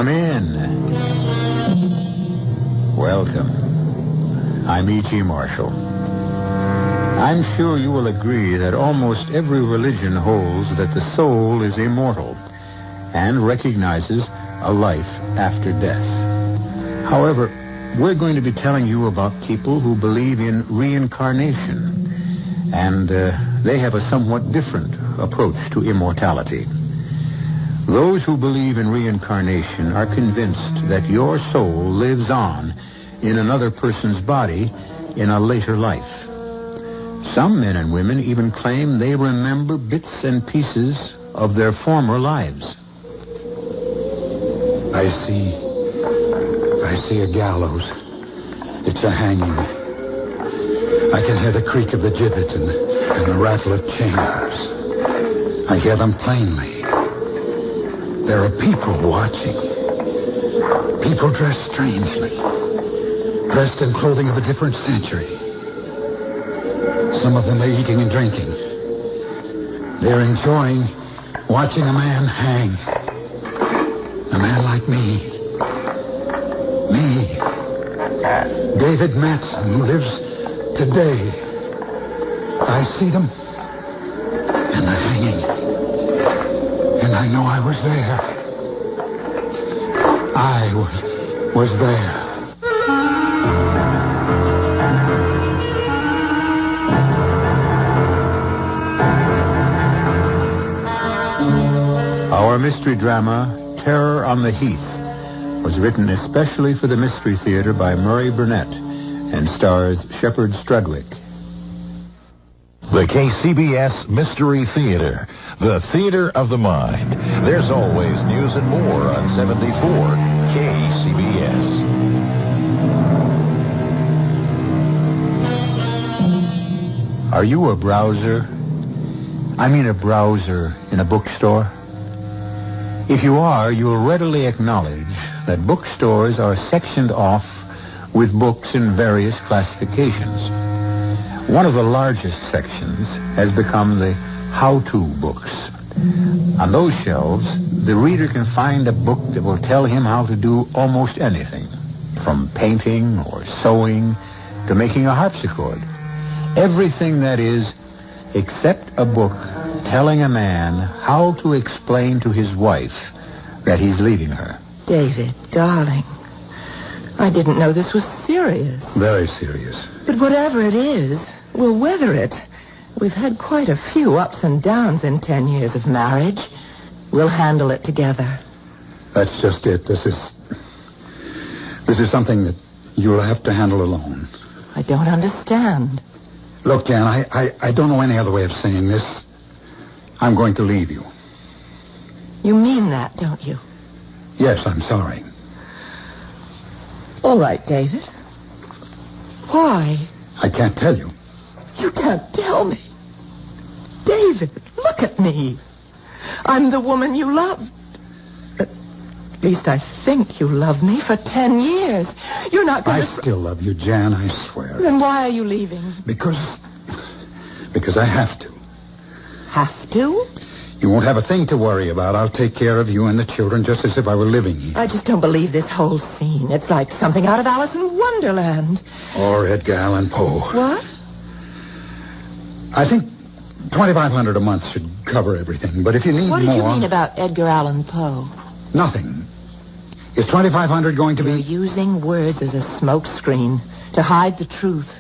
Come in. Welcome. I'm E.G. Marshall. I'm sure you will agree that almost every religion holds that the soul is immortal and recognizes a life after death. However, we're going to be telling you about people who believe in reincarnation, and they have a somewhat different approach to immortality. Those who believe in reincarnation are convinced that your soul lives on in another person's body in a later life. Some men and women even claim they remember bits and pieces of their former lives. I see a gallows. It's a hanging. I can hear the creak of the gibbet and the rattle of chains. I hear them plainly. There are people watching. People dressed strangely. Dressed in clothing of a different century. Some of them are eating and drinking. They're enjoying watching a man hang. A man like me. Me. David Matson, who lives today. I see them. And they're hanging. And I know I was there. I was there. Our mystery drama, Terror on the Heath, was written especially for the Mystery Theater by Murray Burnett and stars Shepard Strudwick. The KCBS Mystery Theater, the theater of the mind. There's always news and more on 74 KCBS. Are you a browser? I mean a browser in a bookstore? If you are, you'll readily acknowledge that bookstores are sectioned off with books in various classifications. One of the largest sections has become the how-to books. On those shelves, the reader can find a book that will tell him how to do almost anything, from painting or sewing to making a harpsichord. Everything, that is, except a book telling a man how to explain to his wife that he's leaving her. David, darling, I didn't know this was serious. Very serious. But whatever it is, we'll weather it. We've had quite a few ups and downs in 10 years of marriage. We'll handle it together. That's just it. This is something that you'll have to handle alone. I don't understand. Look, Jan, I don't know any other way of saying this. I'm going to leave you. You mean that, don't you? Yes, I'm sorry. All right, David. Why? I can't tell you. You can't tell me. David, look at me. I'm the woman you loved. At least I think you loved me for 10 years. You're not going to... I still love you, Jan, I swear. Then why are you leaving? Because I have to. Have to? You won't have a thing to worry about. I'll take care of you and the children just as if I were living here. I just don't believe this whole scene. It's like something out of Alice in Wonderland. Or Edgar Allan Poe. What? I think $2,500 a month should cover everything. But if you need more... What did you mean about Edgar Allan Poe? Nothing. Is $2,500 going to be... You're using words as a smokescreen to hide the truth.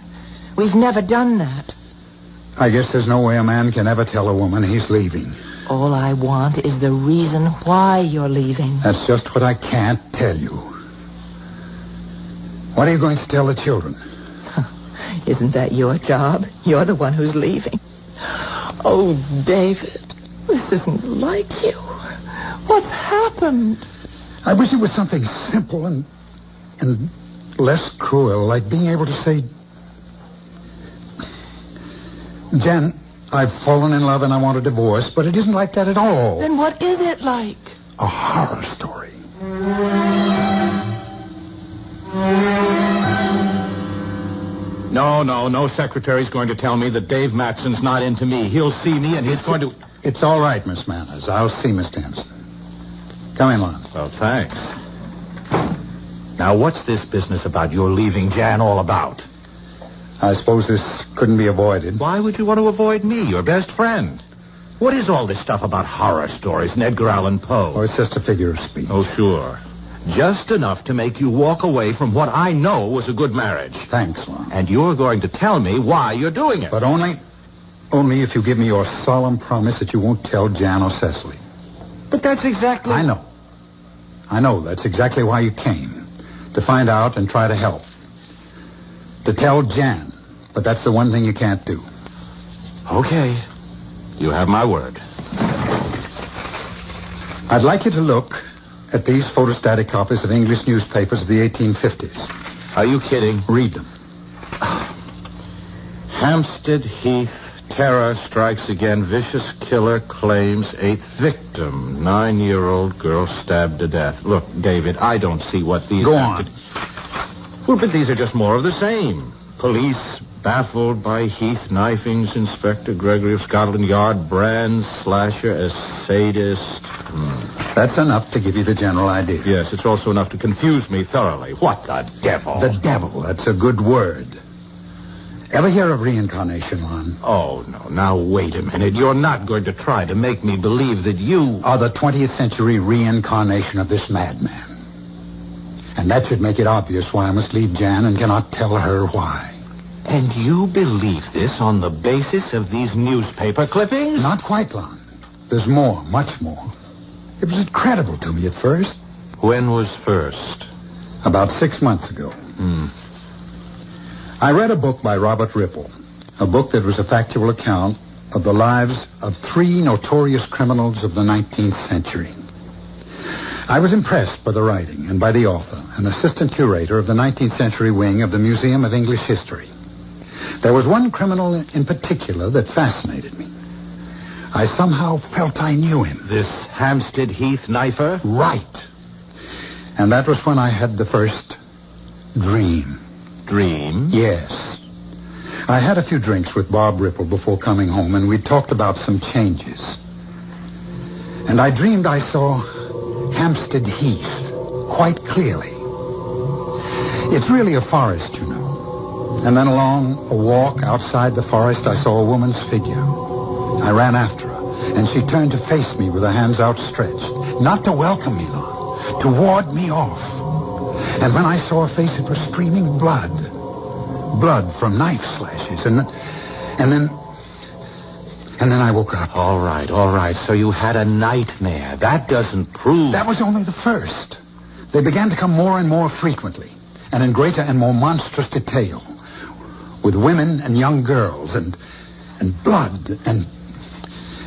We've never done that. I guess there's no way a man can ever tell a woman he's leaving. All I want is the reason why you're leaving. That's just what I can't tell you. What are you going to tell the children? Isn't that your job? You're the one who's leaving. Oh, David, this isn't like you. What's happened? I wish it was something simple and less cruel, like being able to say, Jen, I've fallen in love and I want a divorce, but it isn't like that at all. Then what is it like? A horror story. No secretary's going to tell me that Dave Matson's not into me. He'll see me and he's going to... It's all right, Miss Manners. I'll see Miss Danson. Come in, Lon. Well, thanks. Now, what's this business about your leaving Jan all about? I suppose this couldn't be avoided. Why would you want to avoid me, your best friend? What is all this stuff about horror stories and Edgar Allan Poe? Oh, it's just a figure of speech. Oh, sure. Just enough to make you walk away from what I know was a good marriage. Thanks, Lon. And you're going to tell me why you're doing it. But only if you give me your solemn promise that you won't tell Jan or Cecily. But that's exactly... I know. That's exactly why you came. To find out and try to help. To tell Jan. But that's the one thing you can't do. Okay. You have my word. I'd like you to look at these photostatic copies of English newspapers of the 1850s. Are you kidding? Read them. Hampstead Heath, terror strikes again. Vicious killer claims 8th victim. 9-year-old girl stabbed to death. Look, David, I don't see what these... Go on. Well, but these are just more of the same. Police baffled by Heath knifings. Inspector Gregory of Scotland Yard brands slasher as sadist. That's enough to give you the general idea. Yes, it's also enough to confuse me thoroughly. What the devil? The devil, that's a good word. Ever hear of reincarnation, Lon? Oh, no. Now, wait a minute. You're not going to try to make me believe that you... are the 20th century reincarnation of this madman. And that should make it obvious why I must leave Jan and cannot tell her why. And you believe this on the basis of these newspaper clippings? Not quite, Lon. There's more, much more. It was incredible to me at first. When was first? About 6 months ago. I read a book by Robert Ripple, a book that was a factual account of the lives of 3 notorious criminals of the 19th century. I was impressed by the writing and by the author, an assistant curator of the 19th century wing of the Museum of English History. There was one criminal in particular that fascinated me. I somehow felt I knew him. This Hampstead Heath knifer? Right. And that was when I had the first dream. Dream? Yes. I had a few drinks with Bob Ripple before coming home, and we talked about some changes. And I dreamed I saw Hampstead Heath quite clearly. It's really a forest, you know. And then along a walk outside the forest, I saw a woman's figure. I ran after her, and she turned to face me with her hands outstretched. Not to welcome me, Lon, to ward me off. And when I saw her face, it was streaming blood. Blood from knife slashes. And then I woke up. All right. So you had a nightmare. That doesn't prove... That was only the first. They began to come more and more frequently, and in greater and more monstrous detail, with women and young girls, and blood, and...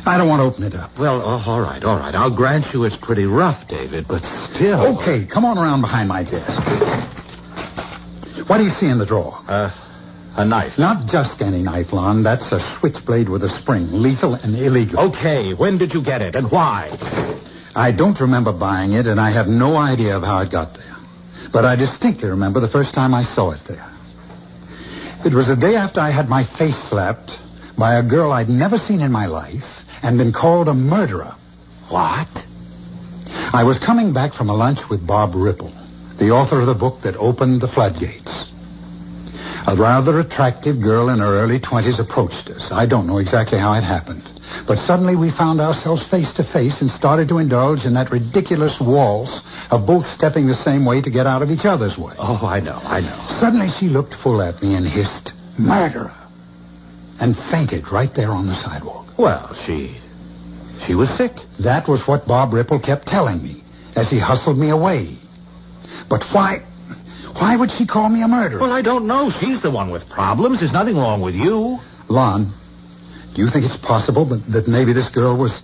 I don't want to open it up. Well, all right. I'll grant you it's pretty rough, David, but still... Okay, come on around behind my desk. What do you see in the drawer? A knife. Not just any knife, Lon. That's a switchblade with a spring. Lethal and illegal. Okay, when did you get it and why? I don't remember buying it, and I have no idea of how it got there. But I distinctly remember the first time I saw it there. It was the day after I had my face slapped by a girl I'd never seen in my life and been called a murderer. What? I was coming back from a lunch with Bob Ripple, the author of the book that opened the floodgates. A rather attractive girl in her early 20s approached us. I don't know exactly how it happened. But suddenly we found ourselves face to face and started to indulge in that ridiculous waltz of both stepping the same way to get out of each other's way. Oh, I know. Suddenly she looked full at me and hissed, "Murderer," and fainted right there on the sidewalk. Well, she was sick. That was what Bob Ripple kept telling me as he hustled me away. But why would she call me a murderer? Well, I don't know. She's the one with problems. There's nothing wrong with you. Lon, do you think it's possible that maybe this girl was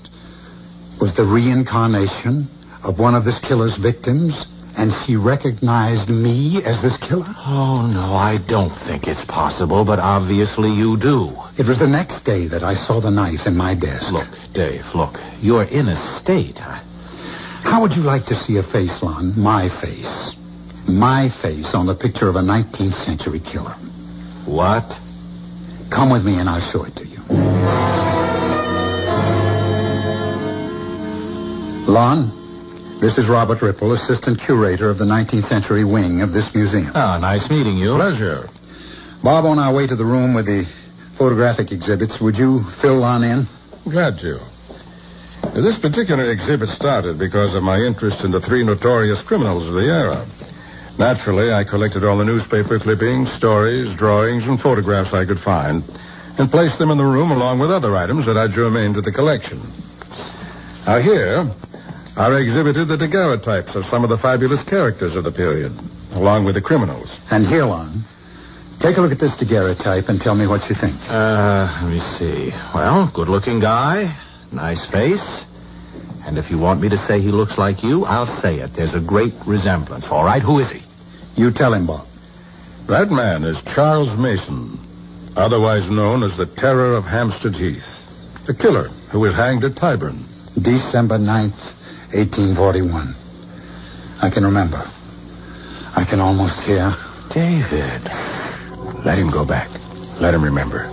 the reincarnation of one of this killer's victims, and she recognized me as this killer? Oh, no, I don't think it's possible, but obviously you do. It was the next day that I saw the knife in my desk. Look, Dave, you're in a state. How would you like to see a face, Lon? My face. My face on the picture of a 19th century killer. What? Come with me and I'll show it to you. Lon, This is Robert Ripple, assistant curator of the 19th century wing of this museum. Ah, nice meeting you. Pleasure. Bob, on our way to the room with the photographic exhibits, would you fill on in? Glad to. This particular exhibit started because of my interest in the three notorious criminals of the era. Naturally, I collected all the newspaper clippings, stories, drawings, and photographs I could find and placed them in the room along with other items that are germane to the collection. Now here are exhibited the daguerreotypes of some of the fabulous characters of the period, along with the criminals. And here, Lon, take a look at this daguerreotype and tell me what you think. Let me see. Well, good-looking guy, nice face. And if you want me to say he looks like you, I'll say it. There's a great resemblance. All right, who is he? You tell him, Bob. That man is Charles Mason, otherwise known as the Terror of Hampstead Heath, the killer who was hanged at Tyburn. December 9th, 1841. I can remember. I can almost hear. David, let him go back. Let him remember.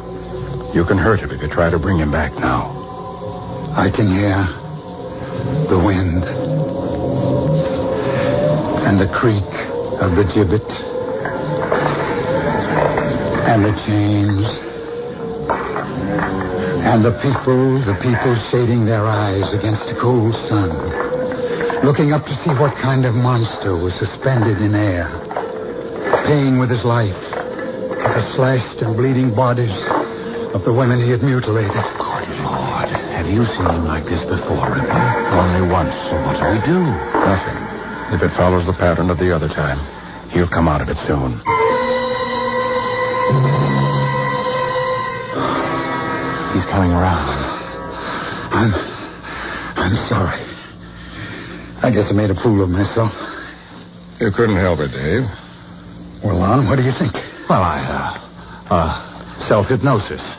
You can hurt him if you try to bring him back now. I can hear the wind and the creak of the gibbet and the chains and the people shading their eyes against the cold sun, looking up to see what kind of monster was suspended in air, paying with his life for the slashed and bleeding bodies of the women he had mutilated. Good Lord. Have you seen him like this before, Ripple? Only once. So what do we do? Nothing. If it follows the pattern of the other time, he'll come out of it soon. He's coming around. I'm sorry. I guess I made a fool of myself. You couldn't help it, Dave. Well, Lon, what do you think? Well, self-hypnosis.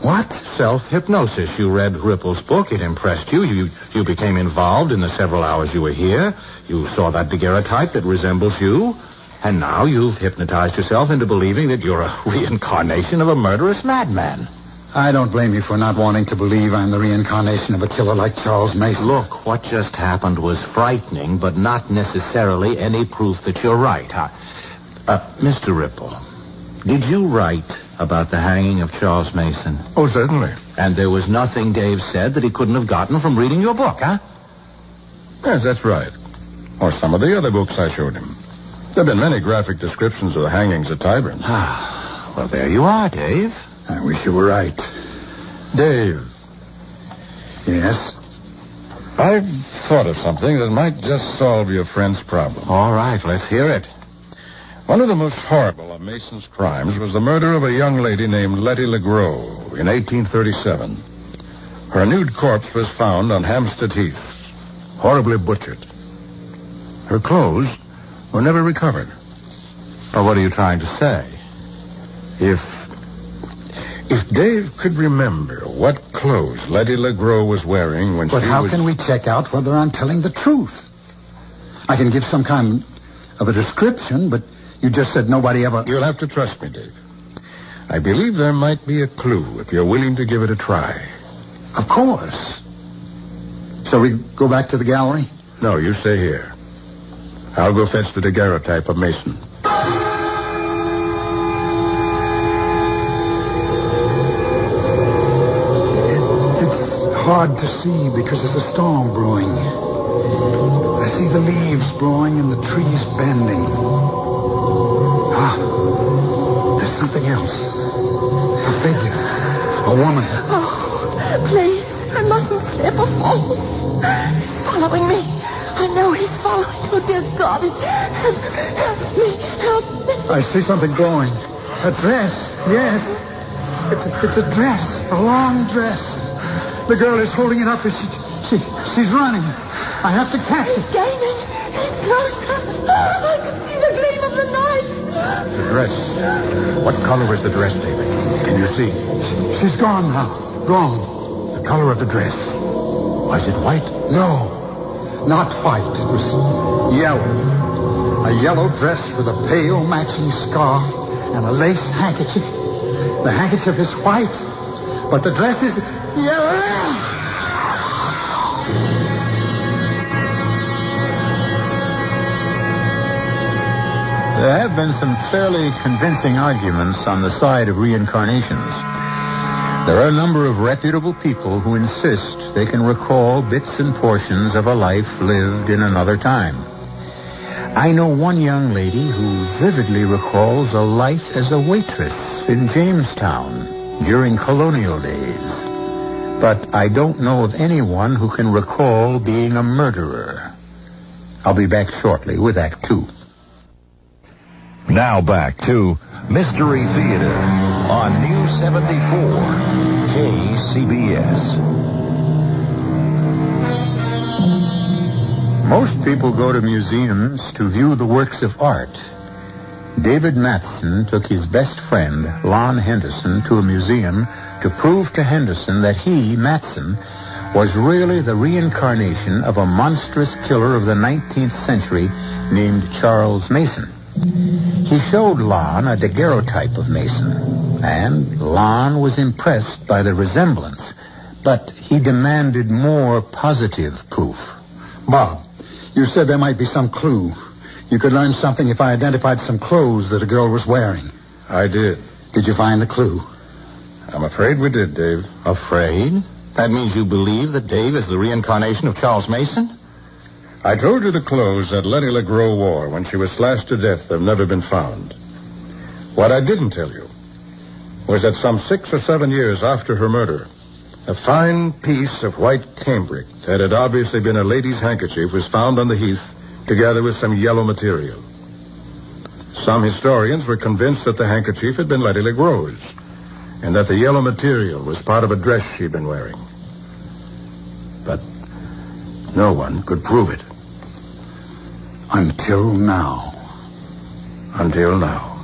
What? Self-hypnosis. You read Ripple's book. It impressed you. You became involved in the several hours you were here. You saw that daguerreotype that resembles you. And now you've hypnotized yourself into believing that you're a reincarnation of a murderous madman. I don't blame you for not wanting to believe I'm the reincarnation of a killer like Charles Mason. Look, what just happened was frightening, but not necessarily any proof that you're right. Mr. Ripple, did you write about the hanging of Charles Mason? Oh, certainly. And there was nothing Dave said that he couldn't have gotten from reading your book, huh? Yes, that's right. Or some of the other books I showed him. There have been many graphic descriptions of the hangings at Tyburn. Well, there you are, Dave. I wish you were right. Dave, Yes? I've thought of something that might just solve your friend's problem. All right, let's hear it. One of the most horrible of Mason's crimes was the murder of a young lady named Letty LeGros in 1837. Her nude corpse was found on Hampstead Heath, horribly butchered. Her clothes were never recovered. Well, what are you trying to say? If Dave could remember what clothes Letty LeGros was wearing when But she how was... can we check out whether I'm telling the truth? I can give some kind of a description, but you just said nobody ever... You'll have to trust me, Dave. I believe there might be a clue if you're willing to give it a try. Of course. Shall we go back to the gallery? No, you stay here. I'll go fetch the daguerreotype of Mason. It's hard to see because there's a storm brewing. I see the leaves blowing and the trees bending. There's something else. A figure. A woman. Oh, please. I mustn't slip or fall. He's following me. I know he's following. Oh, dear God. Help me. Help me. I see something glowing. A dress. Yes. It's a dress. A long dress. The girl is holding it up as she's running. I have to catch it. He's gaining. He's closer. I can see the gleam of the knife. The dress. What color is the dress, David? Can you see? She's gone now. Gone. The color of the dress. Was it white? No, not white. It was yellow. A yellow dress with a pale matching scarf and a lace handkerchief. The handkerchief is white, but the dress is yellow. been some fairly convincing arguments on the side of reincarnations. There are a number of reputable people who insist they can recall bits and portions of a life lived in another time. I know one young lady who vividly recalls a life as a waitress in Jamestown during colonial days. But I don't know of anyone who can recall being a murderer. I'll be back shortly with Act 2. Now back to Mystery Theater on News 74, KCBS. Most people go to museums to view the works of art. David Matson took his best friend, Lon Henderson, to a museum to prove to Henderson that he, Matson, was really the reincarnation of a monstrous killer of the 19th century named Charles Mason. He showed Lon a daguerreotype of Mason, and Lon was impressed by the resemblance, but he demanded more positive proof. Bob, you said there might be some clue. You could learn something if I identified some clothes that a girl was wearing. I did. Did you find the clue? I'm afraid we did, Dave. Afraid? That means you believe that Dave is the reincarnation of Charles Mason? I told you the clothes that Letty LeGros wore when she was slashed to death have never been found. What I didn't tell you was that some 6 or 7 years after her murder, a fine piece of white cambric that had obviously been a lady's handkerchief was found on the Heath together with some yellow material. Some historians were convinced that the handkerchief had been Letty LeGros and that the yellow material was part of a dress she'd been wearing. But no one could prove it. Until now. Until now.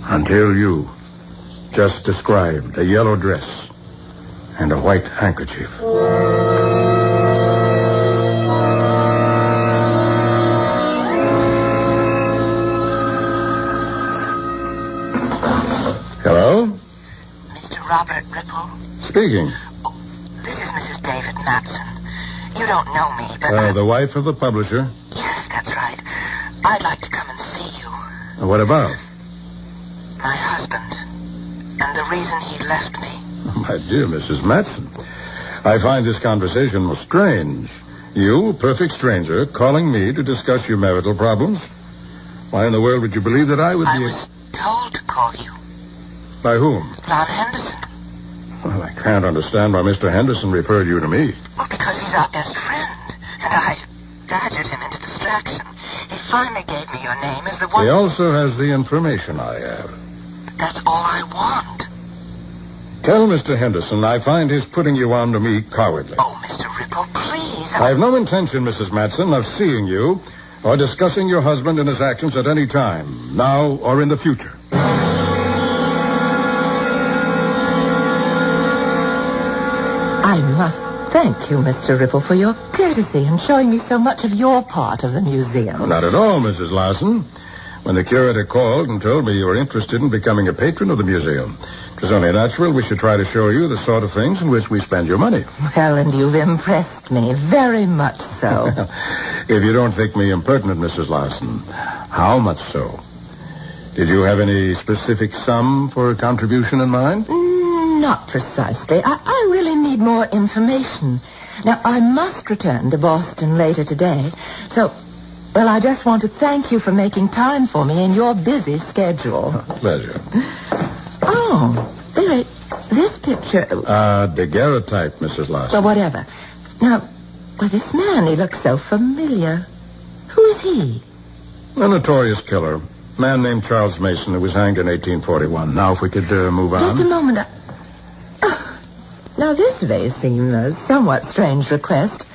Until you just described a yellow dress and a white handkerchief. Hello? Mr. Robert Ripple? Speaking. Oh, this is Mrs. David Matson. You don't know me, but... The wife of the publisher. Yes, that's right. I'd like to come and see you. What about? My husband. And the reason he left me. My dear Mrs. Matson, I find this conversation most strange. You, a perfect stranger, calling me to discuss your marital problems? Why in the world would you believe that I would be... I was told to call you. By whom? Lon Henderson. Well, I can't understand why Mr. Henderson referred you to me. Well, because he's our best friend. And I badgered him into distraction. He finally gave me your name as the one... He also has the information I have. That's all I want. Tell Mr. Henderson I find his putting you on to me cowardly. Oh, Mr. Ripple, please. I have no intention, Mrs. Matson, of seeing you or discussing your husband and his actions at any time, now or in the future. I must thank you, Mr. Ripple, for your courtesy and showing me so much of your part of the museum. Oh, not at all, Mrs. Larson. When the curator called and told me you were interested in becoming a patron of the museum, it was only natural we should try to show you the sort of things in which we spend your money. Well, and you've impressed me, very much so. If you don't think me impertinent, Mrs. Larson, how much so? Did you have any specific sum for a contribution in mind? Not precisely. I really need more information. Now, I must return to Boston later today. So, well, I just want to thank you for making time for me in your busy schedule. Pleasure. Oh, this picture... Daguerreotype, Mrs. Larson. Well, whatever. Now, this man, he looks so familiar. Who is he? A notorious killer. A man named Charles Mason who was hanged in 1841. Now, if we could move on. Just a moment. Now, this may seem a somewhat strange request,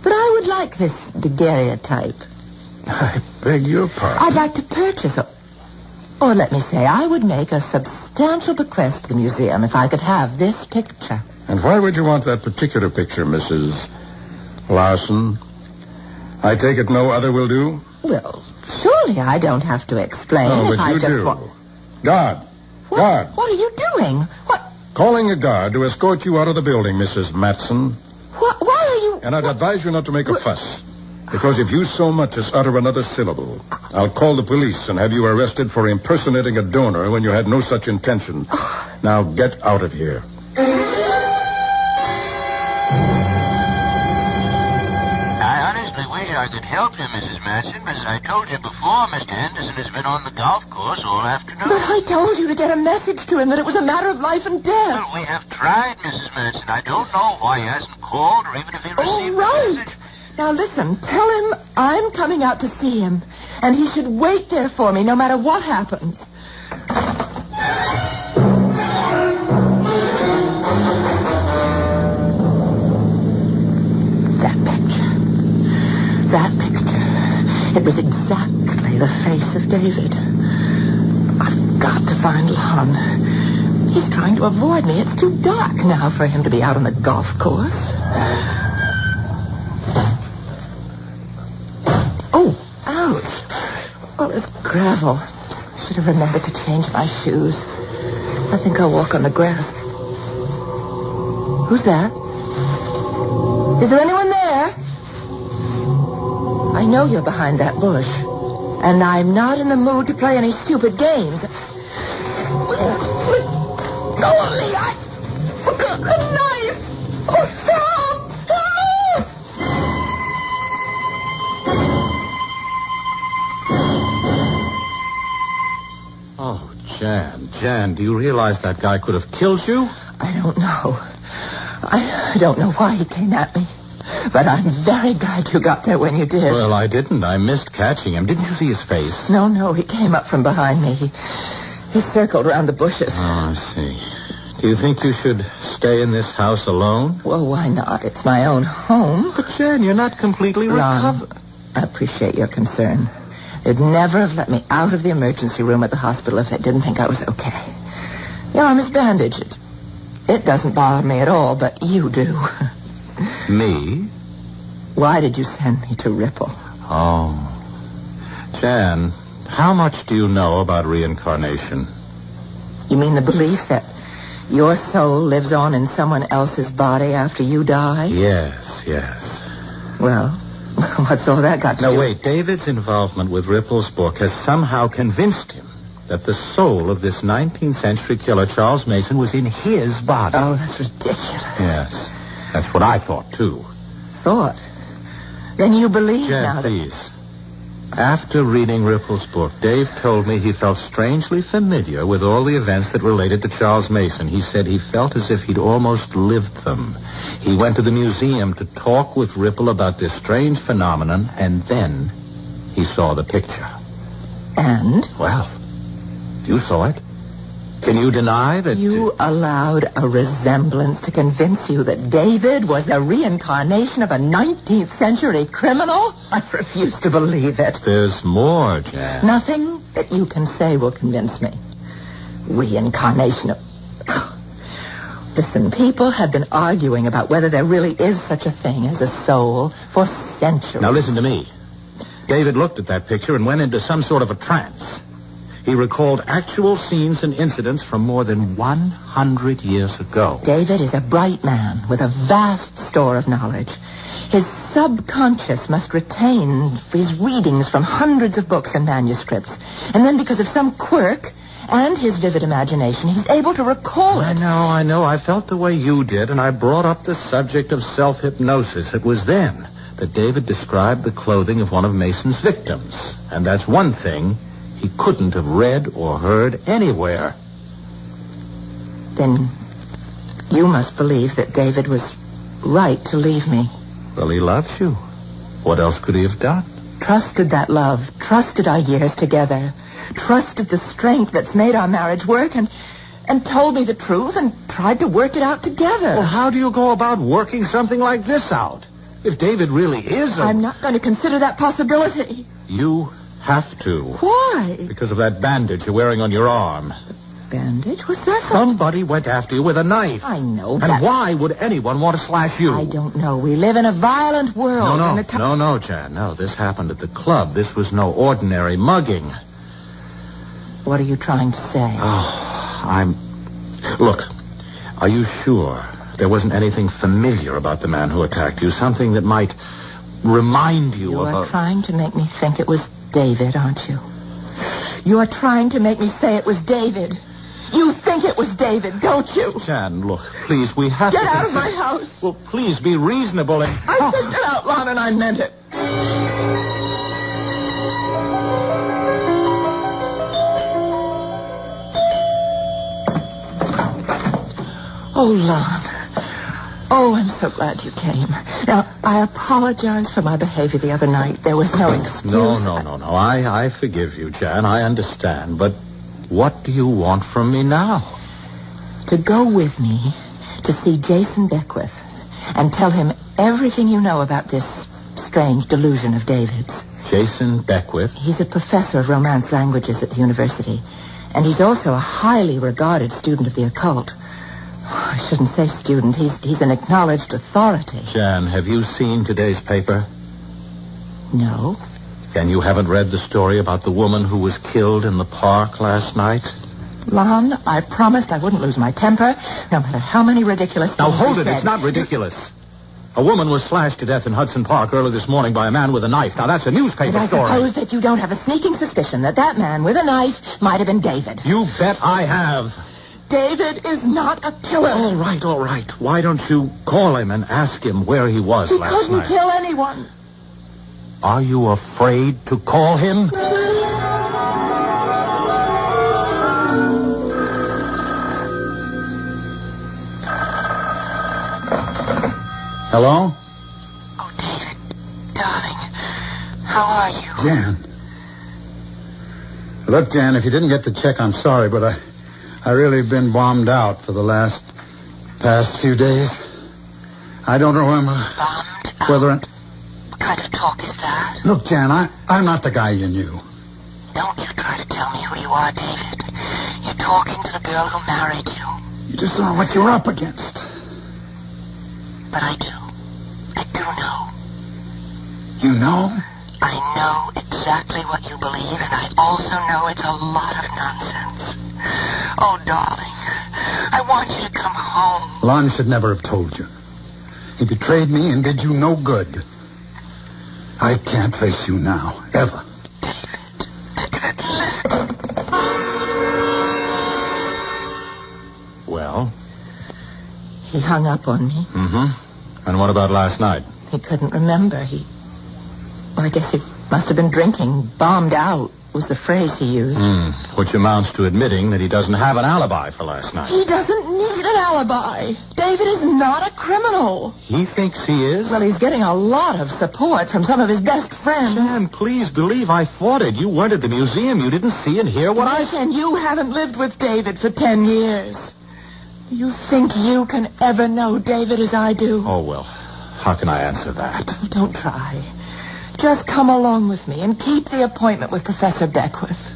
but I would like this daguerreotype. I beg your pardon. I'd like to purchase or let me say, I would make a substantial bequest to the museum if I could have this picture. And why would you want that particular picture, Mrs. Larson? I take it no other will do? Well, surely I don't have to explain. No, if but I you just do. Want... Guard. What? Guard. What are you doing? What? Calling a guard to escort you out of the building, Mrs. Matson. Why are you... And I'd advise you not to make a fuss. Because if you so much as utter another syllable, I'll call the police and have you arrested for impersonating a donor when you had no such intention. Now get out of here. I honestly wish I could help you, Mrs. Matson, but as I told you before, Mr. Henderson has been on the golf course all afternoon. But I told you to get a message to him that it was a matter of life and death. Well, we have tried, Mrs. Matson. I don't know why he hasn't called or even if he received All the right. message. Now listen, tell him I'm coming out to see him, and he should wait there for me no matter what happens. That picture. It was exactly the face of David. I've got to find Lon. He's trying to avoid me. It's too dark now for him to be out on the golf course. Oh, ouch. Well, there's gravel. I should have remembered to change my shoes. I think I'll walk on the grass. Who's that? Is there anyone there? I know you're behind that bush. And I'm not in the mood to play any stupid games. Let go of me! I forgot the knife! Oh, stop! Oh, Jan, do you realize that guy could have killed you? I don't know. I don't know why he came at me. But I'm very glad you got there when you did. Well, I didn't. I missed catching him. Didn't you see his face? No, he came up from behind me. He circled around the bushes. Oh, I see. Do you think you should stay in this house alone? Well, why not? It's my own home. But, Jan, you're not completely recovered. I appreciate your concern. They'd never have let me out of the emergency room at the hospital if they didn't think I was okay. Your arm is bandaged. It doesn't bother me at all, but you do. Me? Why did you send me to Ripple? Oh. Jan, how much do you know about reincarnation? You mean the belief that your soul lives on in someone else's body after you die? Yes. Well, what's all that got to do? No, wait. David's involvement with Ripple's book has somehow convinced him that the soul of this 19th century killer, Charles Mason, was in his body. Oh, that's ridiculous. Yes. That's what I thought, too. Thought? Then you believe Jan, now that... please. After reading Ripple's book, Dave told me he felt strangely familiar with all the events that related to Charles Mason. He said he felt as if he'd almost lived them. He went to the museum to talk with Ripple about this strange phenomenon, and then he saw the picture. And? Well, you saw it. Can you deny that... You allowed a resemblance to convince you that David was the reincarnation of a 19th century criminal? I refuse to believe it. There's more, Jan. Nothing that you can say will convince me. Reincarnation of... Listen, people have been arguing about whether there really is such a thing as a soul for centuries. Now listen to me. David looked at that picture and went into some sort of a trance. He recalled actual scenes and incidents from more than 100 years ago. David is a bright man with a vast store of knowledge. His subconscious must retain his readings from hundreds of books and manuscripts. And then because of some quirk and his vivid imagination, he's able to recall it. I know. I felt the way you did, and I brought up the subject of self-hypnosis. It was then that David described the clothing of one of Mason's victims. And that's one thing he couldn't have read or heard anywhere. Then you must believe that David was right to leave me. Well, he loves you. What else could he have done? Trusted that love, trusted our years together, trusted the strength that's made our marriage work, and told me the truth and tried to work it out together. Well, how do you go about working something like this out? If David really is I'm not going to consider that possibility. You have to. Why? Because of that bandage you're wearing on your arm. Bandage? What's that? Somebody went after you with a knife. I know, And why would anyone want to slash you? I don't know. We live in a violent world. No, Jan. No, this happened at the club. This was no ordinary mugging. What are you trying to say? Look, are you sure there wasn't anything familiar about the man who attacked you? Something that might remind you You of are trying to make me think it was David, aren't you? You are trying to make me say it was David. You think it was David, don't you? Jan, look, please, we have to... Get out of my house. Well, please be reasonable and... I said get out, Lon, and I meant it. Oh, Lon. Oh, I'm so glad you came. Now, I apologize for my behavior the other night. There was no excuse. No. I forgive you, Jan. I understand. But what do you want from me now? To go with me to see Jason Beckwith and tell him everything you know about this strange delusion of David's. Jason Beckwith? He's a professor of Romance languages at the university. And he's also a highly regarded student of the occult. I shouldn't say student. He's an acknowledged authority. Jan, have you seen today's paper? No. Then you haven't read the story about the woman who was killed in the park last night? Lon, I promised I wouldn't lose my temper, no matter how many ridiculous things Now, hold you it. said. It's not ridiculous. A woman was slashed to death in Hudson Park early this morning by a man with a knife. Now, that's a newspaper But I story. suppose that you don't have a sneaking suspicion that man with a knife might have been David. You bet I have. David is not a killer. All right. Why don't you call him and ask him where he was He last couldn't night? kill anyone. Are you afraid to call him? Hello? Oh, David, darling, how are you? Jan. Look, Jan, if you didn't get the check, I'm sorry, but I really been bombed out for the past few days. I don't remember Bombed out? whether... What kind of talk is that? Look, Jan, I'm not the guy you knew. Don't you try to tell me who you are, David. You're talking to the girl who married you. You just don't know what you're up against. But I do. I do know. You know? I know exactly what you believe, and I also know it's a lot of nonsense. Oh, darling, I want you to come home. Lon should never have told you. He betrayed me and did you no good. I can't face you now, ever. David, listen. Well? He hung up on me. Mm-hmm. And what about last night? He couldn't remember. Well, I guess he must have been drinking. Bombed out was the phrase he used. Which amounts to admitting that he doesn't have an alibi for last night. He doesn't need an alibi. David is not a criminal. He thinks he is? Well, he's getting a lot of support from some of his best friends. Jan, please believe I fought it. You weren't at the museum. You didn't see and hear what I said. And you haven't lived with David for 10 years. You think you can ever know David as I do? Oh, well, how can I answer that? Don't try. Just come along with me and keep the appointment with Professor Beckwith.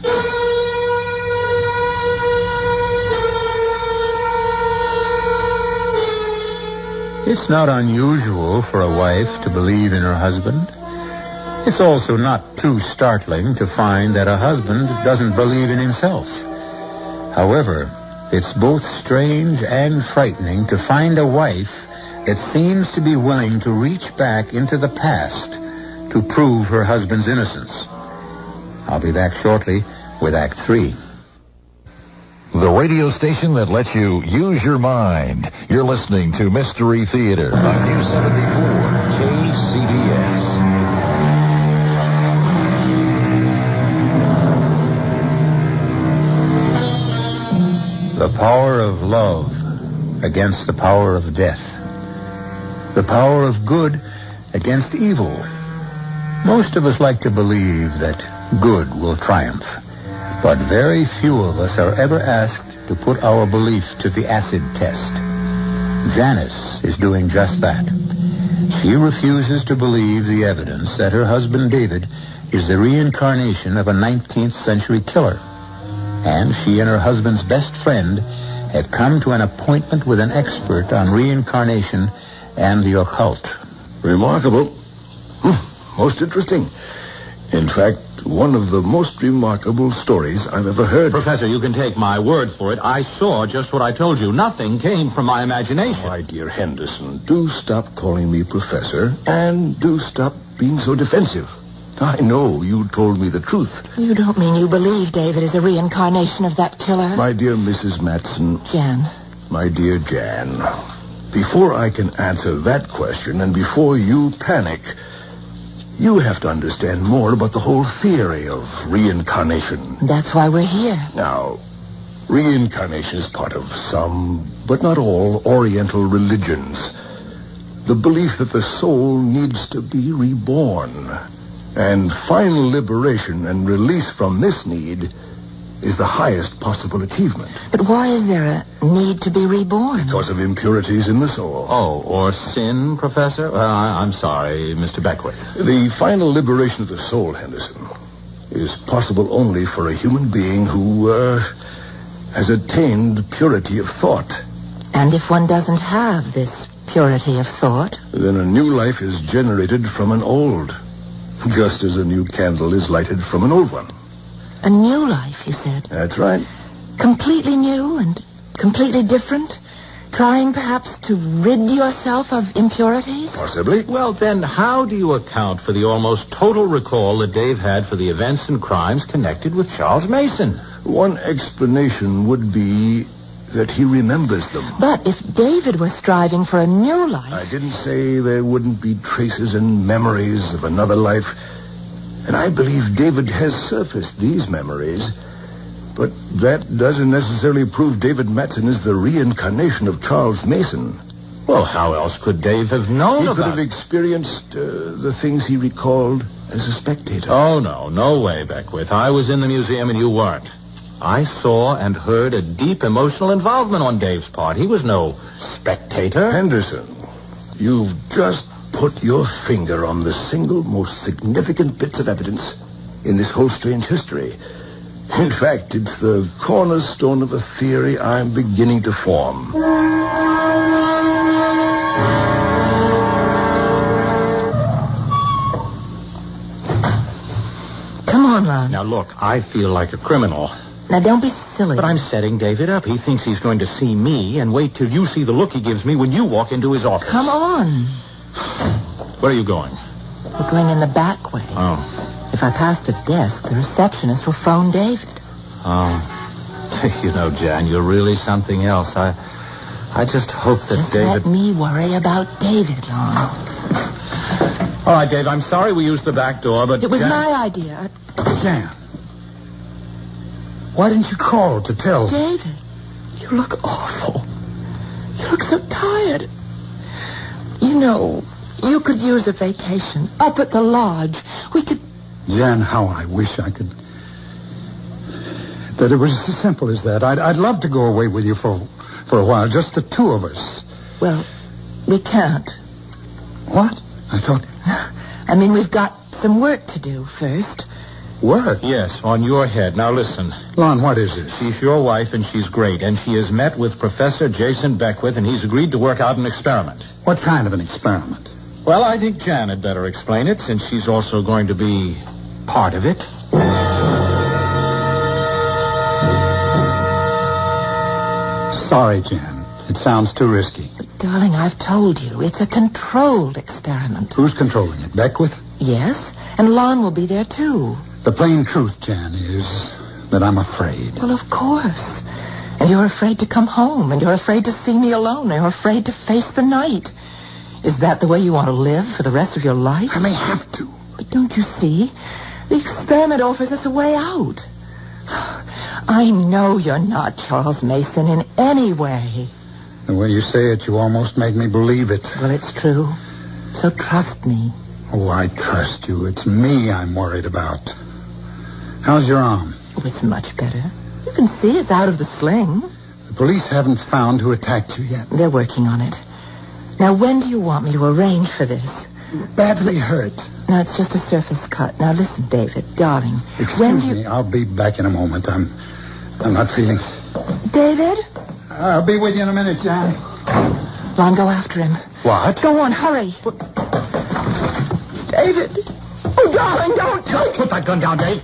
It's not unusual for a wife to believe in her husband. It's also not too startling to find that a husband doesn't believe in himself. However, it's both strange and frightening to find a wife that seems to be willing to reach back into the past to prove her husband's innocence. I'll be back shortly with Act 3. The radio station that lets you use your mind. You're listening to Mystery Theater on News 74 KCBS. The power of love against the power of death. The power of good against evil. Most of us like to believe that good will triumph, but very few of us are ever asked to put our belief to the acid test. Janice is doing just that. She refuses to believe the evidence that her husband David is the reincarnation of a 19th century killer. And she and her husband's best friend have come to an appointment with an expert on reincarnation and the occult. Remarkable. Most interesting. In fact, one of the most remarkable stories I've ever heard. Professor, you can take my word for it. I saw just what I told you. Nothing came from my imagination. My dear Henderson, do stop calling me professor, and do stop being so defensive. I know you told me the truth. You don't mean you believe David is a reincarnation of that killer? My dear Mrs. Matson. Jan. My dear Jan, before I can answer that question and before you panic, you have to understand more about the whole theory of reincarnation. That's why we're here. Now, reincarnation is part of some, but not all, Oriental religions. The belief that the soul needs to be reborn. And final liberation and release from this need is the highest possible achievement. But why is there a need to be reborn? Because of impurities in the soul. Oh, or sin, Professor? I'm sorry, Mr. Beckwith. The final liberation of the soul, Henderson, is possible only for a human being who has attained purity of thought. And if one doesn't have this purity of thought? Then a new life is generated from an old, just as a new candle is lighted from an old one. A new life, you said? That's right. Completely new and completely different? Trying perhaps to rid yourself of impurities? Possibly. Well, then, how do you account for the almost total recall that Dave had for the events and crimes connected with Charles Mason? One explanation would be that he remembers them. But if David were striving for a new life... I didn't say there wouldn't be traces and memories of another life. And I believe David has surfaced these memories. But that doesn't necessarily prove David Matson is the reincarnation of Charles Mason. Well, how else could Dave have known He about could have experienced the things he recalled as a spectator. Oh, no way, Beckwith. I was in the museum and you weren't. I saw and heard a deep emotional involvement on Dave's part. He was no spectator. Henderson, you've just put your finger on the single most significant bits of evidence in this whole strange history. In fact, it's the cornerstone of a theory I'm beginning to form. Come on, Lon. Now, look, I feel like a criminal. Now, don't be silly. But I'm setting David up. He thinks he's going to see me, and wait till you see the look he gives me when you walk into his office. Come on. Where are you going? We're going in the back way. Oh. If I pass the desk, the receptionist will phone David. Oh. You know, Jan, you're really something else. I just hope that Just David... let me worry about David, Lon. All right, Dave, I'm sorry we used the back door, but... It was Jan... my idea. Jan, why didn't you call to tell? David, you look awful. You look so tired. You know, you could use a vacation up at the lodge. We could... Jan, how I wish I could... That it was as simple as that. I'd love to go away with you for a while, just the two of us. Well, we can't. What? I thought... I mean, we've got some work to do first. Work? Yes, on your head. Now, listen. Lon, what is this? She's your wife, and she's great. And she has met with Professor Jason Beckwith, and he's agreed to work out an experiment. What kind of an experiment? Well, I think Jan had better explain it, since she's also going to be part of it. Sorry, Jan. It sounds too risky. Darling, I've told you, it's a controlled experiment. Who's controlling it? Beckwith? Yes, and Lon will be there, too. The plain truth, Jan, is that I'm afraid. Well, of course. And you're afraid to come home, and you're afraid to see me alone, and you're afraid to face the night. Is that the way you want to live for the rest of your life? I may have to. But don't you see? The experiment offers us a way out. I know you're not Charles Mason in any way. The way you say it, you almost make me believe it. Well, it's true. So trust me. Oh, I trust you. It's me I'm worried about. How's your arm? Oh, it's much better. You can see it's out of the sling. The police haven't found who attacked you yet. They're working on it. Now, when do you want me to arrange for this? You're badly hurt. No, it's just a surface cut. Now, listen, David, darling. Excuse me. I'll be back in a moment. I'm not feeling... David? I'll be with you in a minute, Jan. Lon, go after him. What? Go on, hurry. David. Oh, darling, don't. Put that gun down, Dave.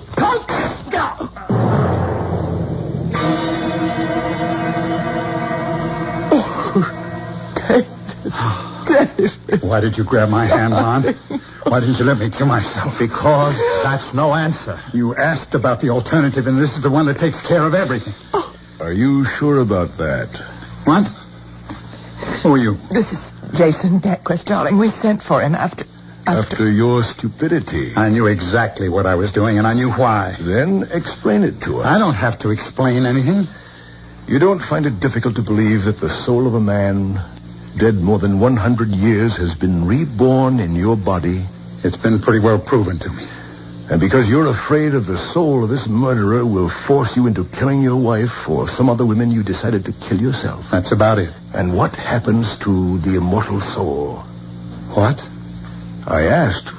Why did you grab my hand, Lon? Why didn't you let me kill myself? Because that's no answer. You asked about the alternative, and this is the one that takes care of everything. Are you sure about that? What? Who are you? This is Jason Beckwith, darling. We sent for him after... After your stupidity. I knew exactly what I was doing, and I knew why. Then explain it to us. I don't have to explain anything. You don't find it difficult to believe that the soul of a man dead more than 100 years has been reborn in your body? It's been pretty well proven to me. And because you're afraid of the soul of this murderer will force you into killing your wife or some other women, you decided to kill yourself. That's about it. And what happens to the immortal soul? What? I asked,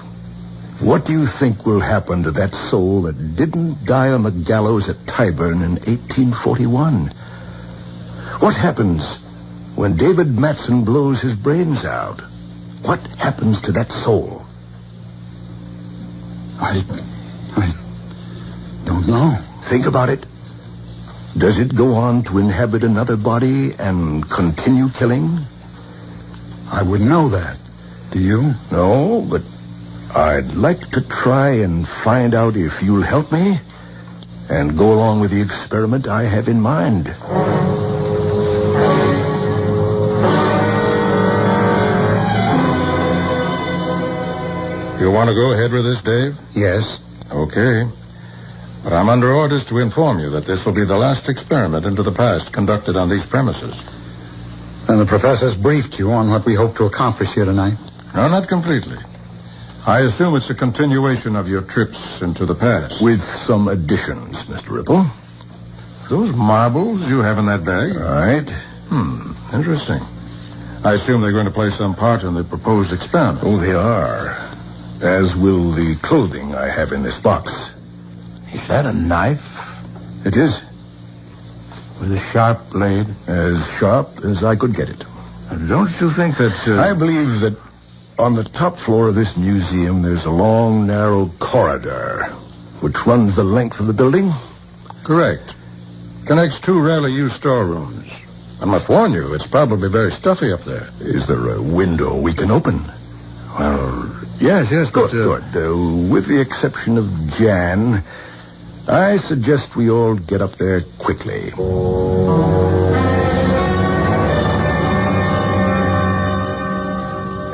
what do you think will happen to that soul that didn't die on the gallows at Tyburn in 1841? What happens when David Matson blows his brains out? What happens to that soul? I don't know. Think about it. Does it go on to inhabit another body and continue killing? I wouldn't know that. Do you? No, but I'd like to try and find out if you'll help me and go along with the experiment I have in mind. You want to go ahead with this, Dave? Yes. Okay. But I'm under orders to inform you that this will be the last experiment into the past conducted on these premises. And the professor's briefed you on what we hope to accomplish here tonight? No, not completely. I assume it's a continuation of your trips into the past. With some additions, Mr. Ripple. Those marbles you have in that bag? Right. Interesting. I assume they're going to play some part in the proposed experiment. Oh, they are. As will the clothing I have in this box. Is that a knife? It is. With a sharp blade? As sharp as I could get it. Don't you think that... I believe that on the top floor of this museum, there's a long, narrow corridor which runs the length of the building. Correct. Connects two rarely used storerooms. I must warn you, it's probably very stuffy up there. Is there a window we can open? Well, yes, Good. With the exception of Jan, I suggest we all get up there quickly.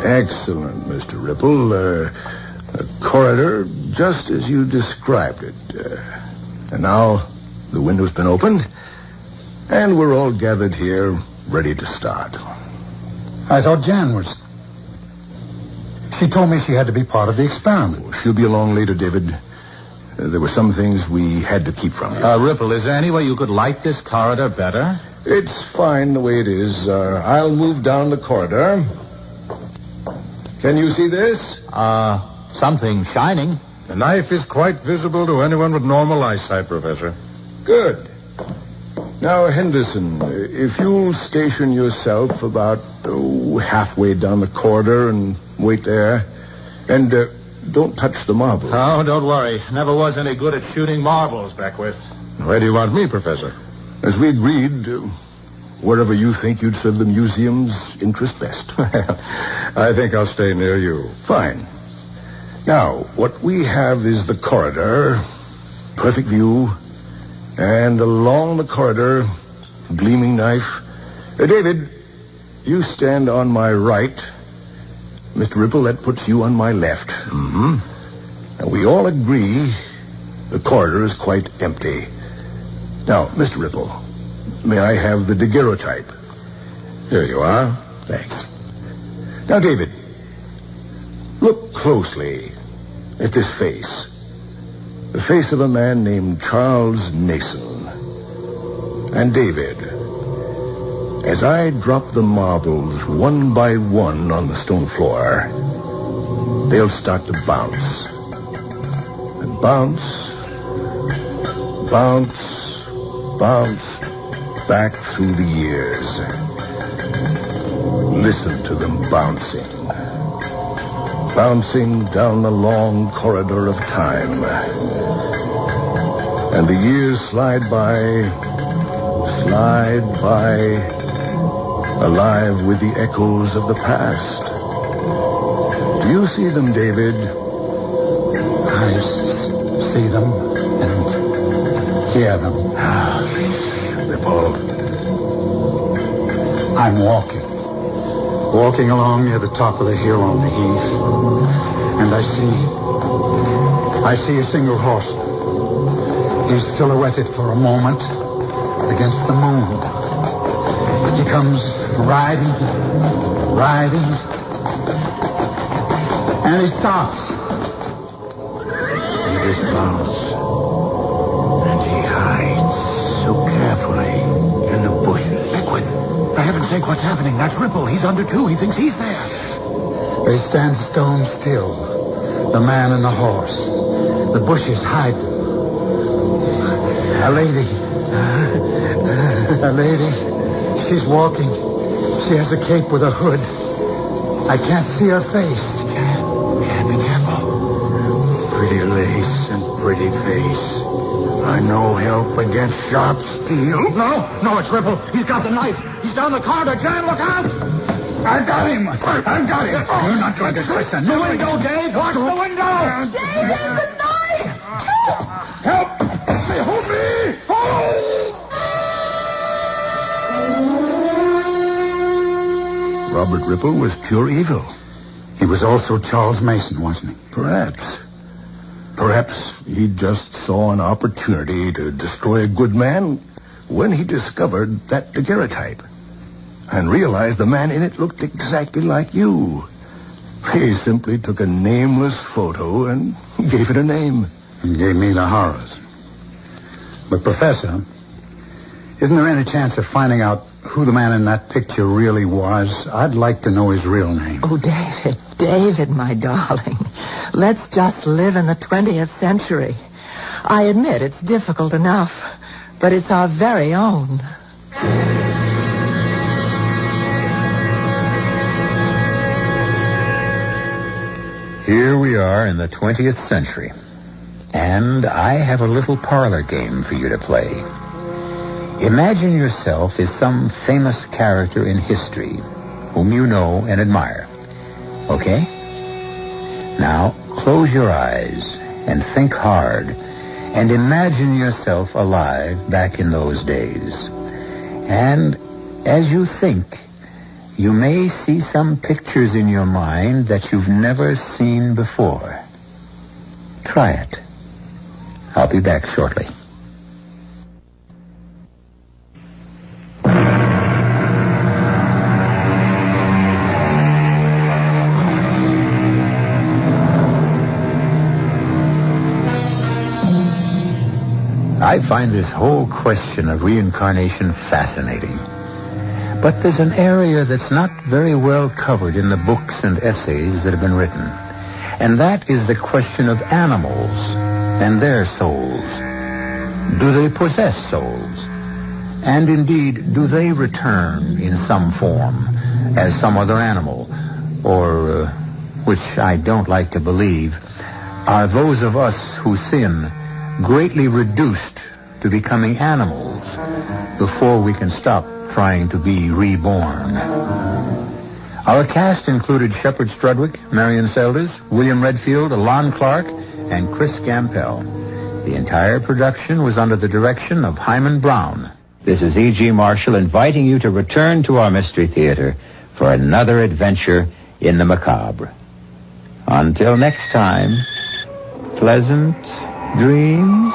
Excellent, Mr. Ripple. A corridor just as you described it. And now the window's been opened, and we're all gathered here ready to start. I thought Jan was... She told me she had to be part of the experiment. She'll be along later, David. There were some things we had to keep from you. Ripple, is there any way you could light this corridor better? It's fine the way it is. I'll move down the corridor. Can you see this? Something shining. The knife is quite visible to anyone with normal eyesight, Professor. Good. Now, Henderson, if you'll station yourself about halfway down the corridor and wait there. And don't touch the marbles. Oh, don't worry. Never was any good at shooting marbles, Beckwith. Where do you want me, Professor? As we agreed, wherever you think you'd serve the museum's interest best. I think I'll stay near you. Fine. Now, what we have is the corridor, perfect view, and along the corridor, gleaming knife. David, you stand on my right. Mr. Ripple, that puts you on my left. Mm-hmm. And we all agree the corridor is quite empty. Now, Mr. Ripple, may I have the daguerreotype? Here you are. Thanks. Now, David, look closely at this face. The face of a man named Charles Mason. And David, as I drop the marbles one by one on the stone floor, they'll start to bounce. And bounce, back through the years. Listen to them bouncing. Bouncing down the long corridor of time. And the years slide by, alive with the echoes of the past. You see them, David. I see them and hear them. Ripple. I'm walking along near the top of the hill on the heath, and I see a single horseman. He's silhouetted for a moment against the moon. He comes riding, and he stops. He dismounts, and he hides so carefully in the bushes. Liquid! For heaven's sake, what's happening? That's Ripple. He's under two. He thinks he's there. They stand stone still. The man and the horse. The bushes hide them. A lady. She's walking. She has a cape with a hood. I can't see her face. Can't be careful. Pretty lace and pretty face are no help against sharp steel. No, it's Ripple. He's got the knife. He's down the corridor. Jan, look out! I got him. You're not going to touch that. The window, Dave. Watch the window. David, the knife! Help! Hold me! Robert Ripple was pure evil. He was also Charles Mason, wasn't he? Perhaps he just saw an opportunity to destroy a good man when he discovered that daguerreotype and realized the man in it looked exactly like you. He simply took a nameless photo and gave it a name. And gave me the horrors. But, Professor, isn't there any chance of finding out who the man in that picture really was? I'd like to know his real name. Oh, David, my darling. Let's just live in the 20th century. I admit it's difficult enough, but it's our very own. Here we are in the 20th century, and I have a little parlor game for you to play. Imagine yourself as some famous character in history whom you know and admire. Okay? Now, close your eyes and think hard and imagine yourself alive back in those days. And as you think, you may see some pictures in your mind that you've never seen before. Try it. I'll be back shortly. I find this whole question of reincarnation fascinating. But there's an area that's not very well covered in the books and essays that have been written. And that is the question of animals and their souls. Do they possess souls? And indeed, do they return in some form as some other animal? Or, which I don't like to believe, are those of us who sin greatly reduced to becoming animals before we can stop trying to be reborn? Our cast included Shepard Strudwick, Marion Selders, William Redfield, Alon Clark, and Chris Gampel. The entire production was under the direction of Hyman Brown. This is E.G. Marshall inviting you to return to our Mystery Theater for another adventure in the macabre. Until next time, pleasant dreams.